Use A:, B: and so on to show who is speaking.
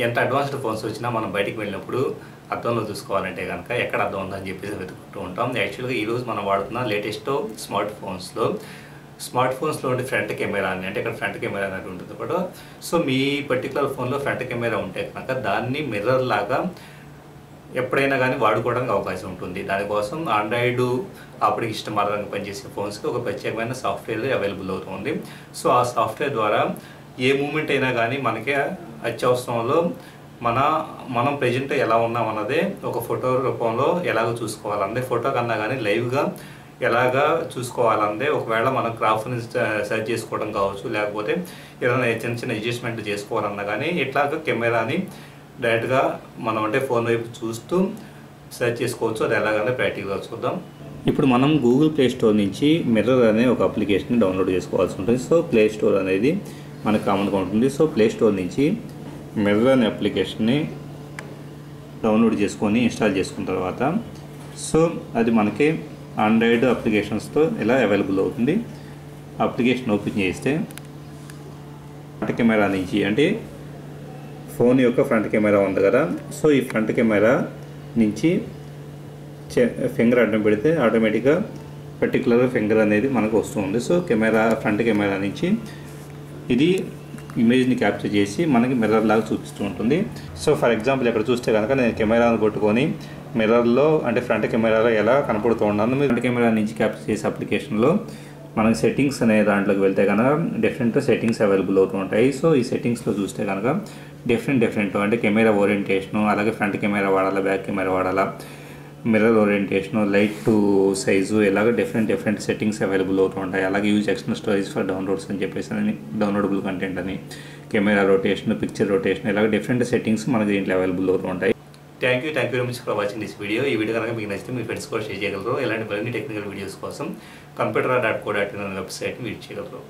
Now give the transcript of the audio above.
A: ఎంత advanced phones వచ్చినా మనం బయటికి వెళ్ళినప్పుడు అద్దంలో చూసుకోవాలంటే కనుక ఎక్కడ అద్దం ఉందని చెప్పేసి వెతుకుంటూ ఉంటాం. యాక్చువల్గా ఈరోజు మనం వాడుతున్న లేటెస్ట్ స్మార్ట్ ఫోన్స్లో ఉండే ఫ్రంట్ కెమెరా అని, అంటే ఇక్కడ ఫ్రంట్ కెమెరా అనేది ఉంటుంది కూడా. సో మీ పర్టికులర్ ఫోన్లో ఫ్రంట్ కెమెరా ఉంటే కనుక దాన్ని మిర్రర్ లాగా ఎప్పుడైనా కానీ వాడుకోవడానికి అవకాశం ఉంటుంది. దానికోసం ఆండ్రాయిడ్ ఆపరేటింగ్ సిస్టమ్ ఆధారంగా పనిచేసే ఫోన్స్కి ఒక ప్రత్యేకమైన సాఫ్ట్వేర్ అవైలబుల్ అవుతుంది. సో ఆ సాఫ్ట్వేర్ ద్వారా ఏ మూమెంట్ అయినా కానీ మనకి అత్యవసరంలో మనం ప్రజెంట్ ఎలా ఉన్నాం అన్నదే ఒక ఫోటో రూపంలో ఎలాగో చూసుకోవాలంటే, ఫోటో కన్నా కానీ లైవ్గా ఎలాగా చూసుకోవాలంటే, ఒకవేళ మనం క్రాఫ్ట్ని సెర్చ్ చేసుకోవడం కావచ్చు, లేకపోతే ఏదైనా చిన్న చిన్న అడ్జస్ట్మెంట్ చేసుకోవాలన్నా కానీ ఇట్లాగా కెమెరాని డైరెక్ట్గా మనం అంటే ఫోన్ వైపు చూస్తూ సెర్చ్ చేసుకోవచ్చు. అది ఎలాగనే ప్రాక్టికల్గా చూద్దాం. ఇప్పుడు మనం గూగుల్ ప్లే స్టోర్ నుంచి మిర్రర్ అనే ఒక అప్లికేషన్ డౌన్లోడ్ చేసుకోవాల్సి ఉంటుంది. సో ప్లే స్టోర్ అనేది మనకు కామన్గా ఉంటుంది. సో ప్లే స్టోర్ నుంచి మిర్రర్ అనే అప్లికేషన్ని డౌన్లోడ్ చేసుకొని ఇన్స్టాల్ చేసుకున్న తర్వాత సో అది మనకి ఆండ్రాయిడ్ అప్లికేషన్స్తో ఇలా అవైలబుల్ అవుతుంది. అప్లికేషన్ ఓపెన్ చేస్తే ఫ్రంట్ కెమెరా నుంచి, అంటే ఫోన్ యొక్క ఫ్రంట్ కెమెరా ఉంది కదా, సో ఈ ఫ్రంట్ కెమెరా నుంచి ఫింగర్ అడ్డం పెడితే ఆటోమేటిక్గా పర్టికులర్ ఫింగర్ అనేది మనకు వస్తుంది. సో ఫ్రంట్ కెమెరా నుంచి ఇది ఇమేజ్ని క్యాప్చర్ చేసి మనకి మిర్రర్ లాగా చూపిస్తూ ఉంటుంది. సో ఫర్ ఎగ్జాంపుల్ ఇక్కడ చూస్తే కనుక నేను కెమెరాను కొట్టుకొని మిర్రర్లో అంటే ఫ్రంట్ కెమెరాలో ఎలా కనపడుతూ ఉన్నాను. ఫ్రంట్ కెమెరా నుంచి క్యాప్చర్ చేసే అప్లికేషన్లో మనకి సెట్టింగ్స్ అనే దాంట్లోకి వెళ్తే కనుక డిఫరెంట్ సెట్టింగ్స్ అవైలబుల్ అవుతూ ఉంటాయి. సో ఈ సెట్టింగ్స్లో చూస్తే కనుక డిఫరెంట్ అంటే కెమెరా ఓరియంటేషను, అలాగే ఫ్రంట్ కెమెరా వాడాలా, బ్యాక్ కెమెరా వాడాలా, mirror orientation, light to size, ఇలాగ డిఫరెంట్ సెట్టింగ్స్ అవైలబుల్ అవుతూ ఉంటాయి. అలాగే use external storage for downloads అని చెప్పేసి డౌన్లోడబుల్ కంటెంట్ అని, కెమెరా రొటేషన్, పిక్చర్ రొటేషన్, ఇలాగ డిఫరెంట్ సెట్టింగ్స్ మనకి దీంట్లో అవైలబుల్ అవుతూ ఉంటాయి. Thank you very much for watching this video. ఈ వీడియో కనుక మీకు నచ్చితే మీ ఫ్రెండ్స్ కూడా షేర్ చేయగలరు. ఇలాంటి మరిన్ని టెక్నికల్ వీడియోస్ కోసం computerra.co.in అనే వెబ్సైట్ని విజిట్ చేయగలరు.